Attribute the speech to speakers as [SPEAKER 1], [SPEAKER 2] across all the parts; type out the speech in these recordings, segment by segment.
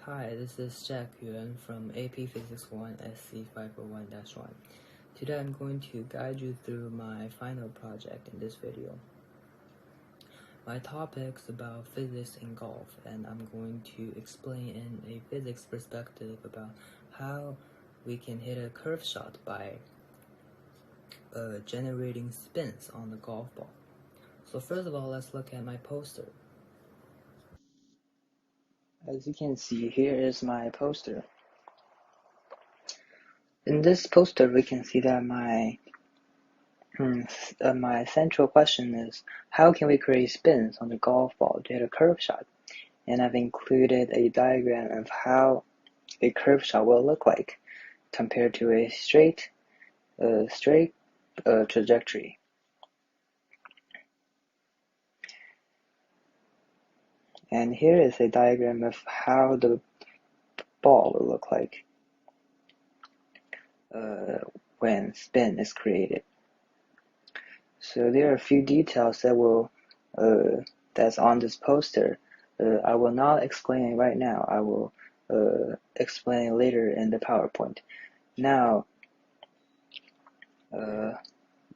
[SPEAKER 1] Hi, this is Yuan from AP Physics 1 SC 501-1. Today I'm going to guide you through my final project in this video. My topic's about physics in golf, and I'm going to explain in a physics perspective about how we can hit a curve shot by generating spins on the golf ball. So first of all, let's look at my poster. As you can see, here is my poster. In this poster, we can see that my central question is, how can we create spins on the golf ball to hit a curve shot? And I've included a diagram of how a curve shot will look like compared to a straight trajectory. And here is a diagram of how the ball will look like when spin is created. So there are a few details that's on this poster. I will not explain it right now. I will explain it later in the PowerPoint. Now,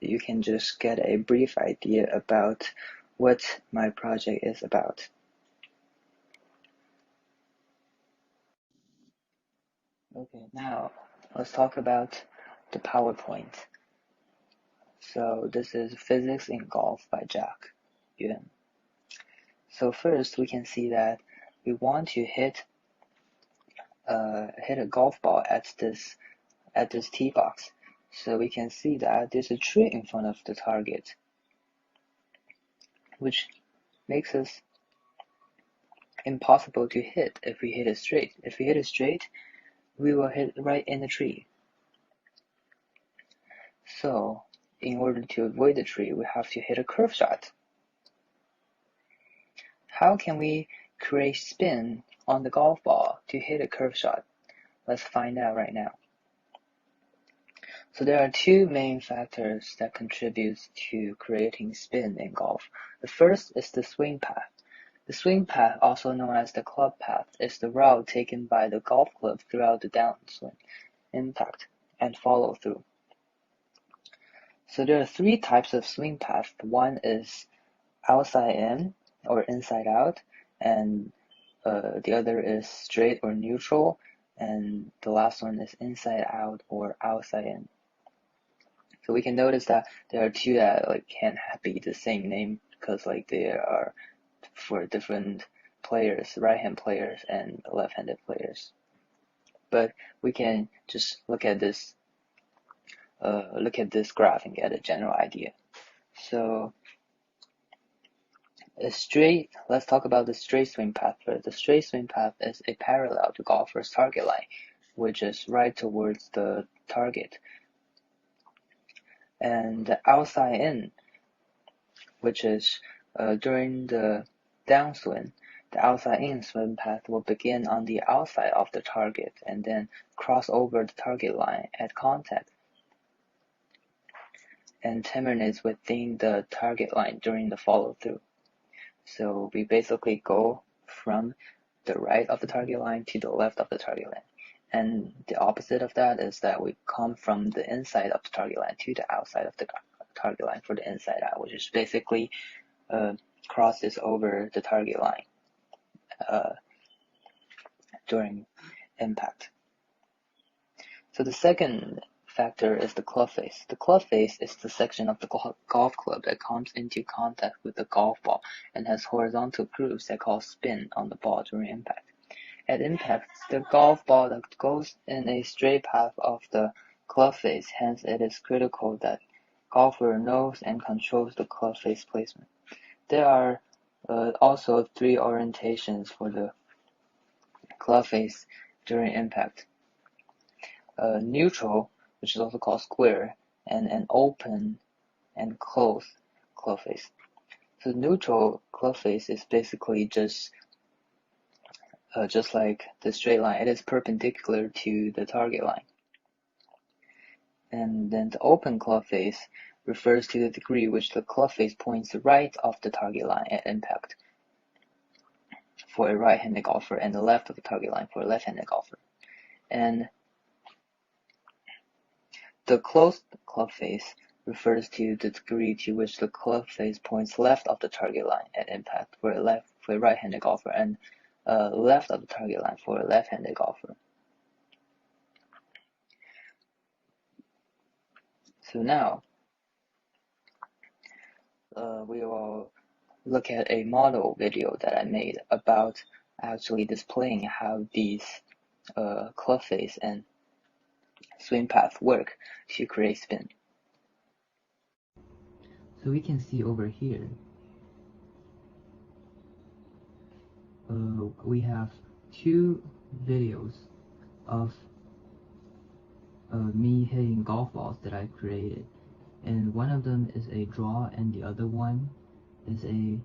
[SPEAKER 1] you can just get a brief idea about what my project is about. Okay, now let's talk about the PowerPoint. So this is Physics in Golf by Yuan. So first we can see that we want to hit a golf ball at this tee box. So we can see that there's a tree in front of the target, which makes us impossible to hit if we hit it straight. If we hit it straight, we will hit right in the tree. So in order to avoid the tree, we have to hit a curve shot. How can we create spin on the golf ball to hit a curve shot? Let's find out right now. So there are two main factors that contribute to creating spin in golf. The first is the swing path. The swing path, also known as the club path, is the route taken by the golf club throughout the downswing, impact, and follow through. So there are three types of swing path. One is outside in or inside out, and the other is straight or neutral, and the last one is inside out or outside in. So we can notice that there are two that can't be the same name because they are for different players, right-hand players and left-handed players. But we can just look at this graph and get a general idea. So let's talk about the straight swing path first. The straight swing path is a parallel to golfer's target line, which is right towards the target. And the outside in, which is during the downswing, the outside in swing path will begin on the outside of the target and then cross over the target line at contact and terminates within the target line during the follow-through. So we basically go from the right of the target line to the left of the target line. And the opposite of that is that we come from the inside of the target line to the outside of the target line for the inside out, which is basically crosses over the target line during impact. So the second factor is the club face. The club face is the section of the golf club that comes into contact with the golf ball and has horizontal grooves that cause spin on the ball during impact. At impact, the golf ball that goes in a straight path of the club face, hence it is critical that golfer knows and controls the club face placement. There are also three orientations for the club face during impact. Neutral, which is also called square, and an open and closed club face. So neutral club face is basically just like the straight line. It is perpendicular to the target line. And then the open club face refers to the degree which the club face points right off the target line at impact. for a right-handed golfer and the left of the target line for a left-handed golfer. And the closed club face refers to the degree to which the club face points left of the target line at impact for a right-handed golfer and left of the target line for a left-handed golfer. So now we will look at a model video that I made about actually displaying how these club face and swing path work to create spin.
[SPEAKER 2] So we can see over here, we have two videos of me hitting golf balls that I created, and one of them is a draw and the other one is a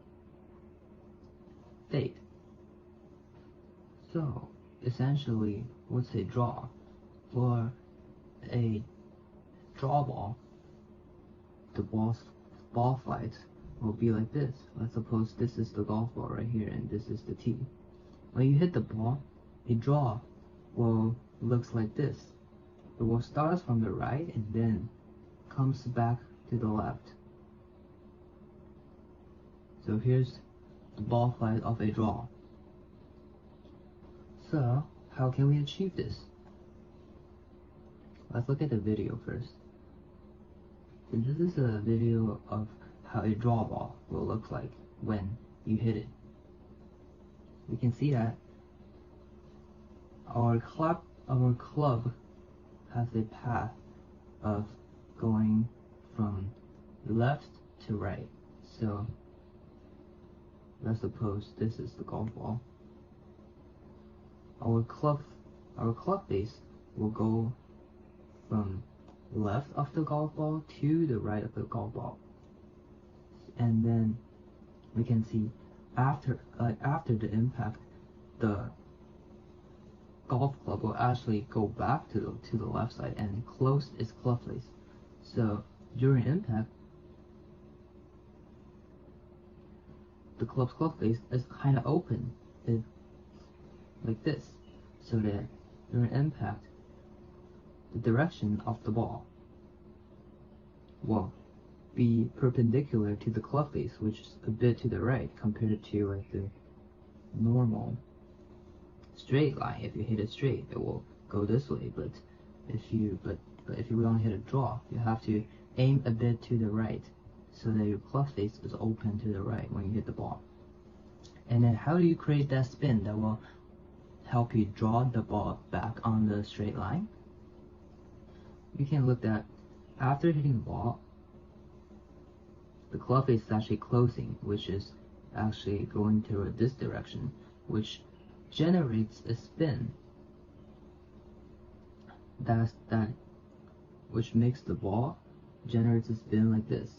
[SPEAKER 2] fade. So essentially, what's a draw? For a draw ball, the ball flight will be like this. Let's suppose this is the golf ball right here and this is the tee. When you hit the ball, a draw will looks like this. It will start from the right and then comes back to the left. So here's the ball flight of a draw. So how can we achieve this? Let's look at the video first. And this is a video of how a draw ball will look like when you hit it. We can see that our club has a path of going from left to right. So let's suppose this is the golf ball. Our club face will go from left of the golf ball to the right of the golf ball, and then we can see after the impact, the golf club will actually go back to the left side and close its club face. So during impact, the club face is kind of open, like this, so that during impact, the direction of the ball will be perpendicular to the club face, which is a bit to the right compared to like the normal straight line. If you hit it straight, it will go this way, but if you want to hit a draw, you have to aim a bit to the right so that your club face is open to the right when you hit the ball. And then how do you create that spin that will help you draw the ball back on the straight line? You can look at after hitting the ball, the club face is actually closing, which is actually going toward this direction, which generates a spin which makes the ball generates a spin like this,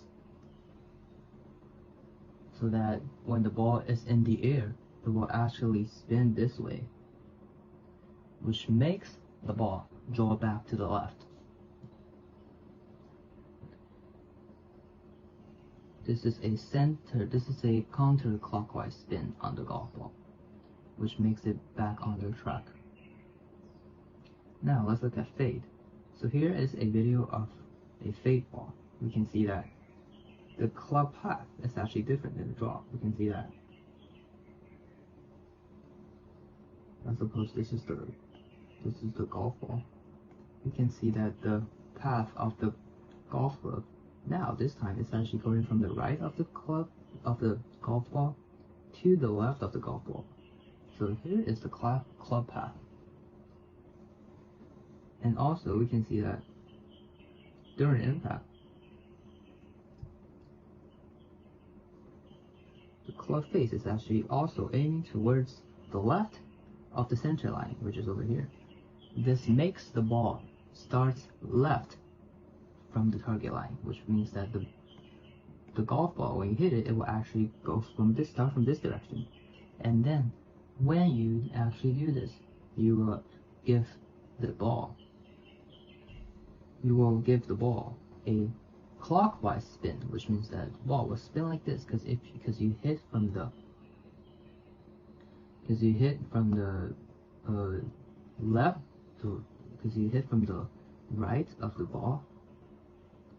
[SPEAKER 2] so that when the ball is in the air, it will actually spin this way, which makes the ball draw back to the left. This is a counterclockwise spin on the golf ball, which makes it back on the track. Now let's look at fade. So here is a video of a fade ball. We can see that the club path is actually different than the draw. We can see that. I suppose this is the golf ball. We can see that the path of the golf club now this time it's actually going from the right of the golf ball to the left of the golf ball. So here is the club path. And also we can see that during impact, the club face is actually also aiming towards the left of the center line, which is over here. This makes the ball starts left from the target line, which means that the golf ball, when you hit it, it will actually start from this direction. And then when you actually do this, you will give the ball a clockwise spin, which means that the ball will spin like this, because you hit from because you hit from the left, because you hit from the right of the ball,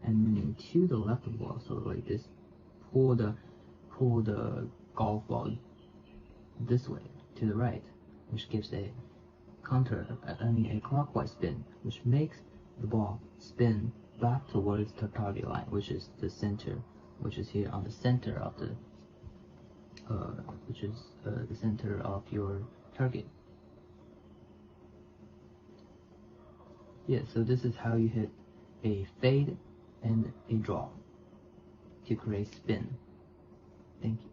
[SPEAKER 2] and then to the left of the ball. So like this, pull the golf ball this way to the right, which gives a clockwise spin, which makes the ball spin back towards the target line, which is the center, which is here on the center of the the center of your target. Yeah, so this is how you hit a fade and a draw to create spin. Thank you.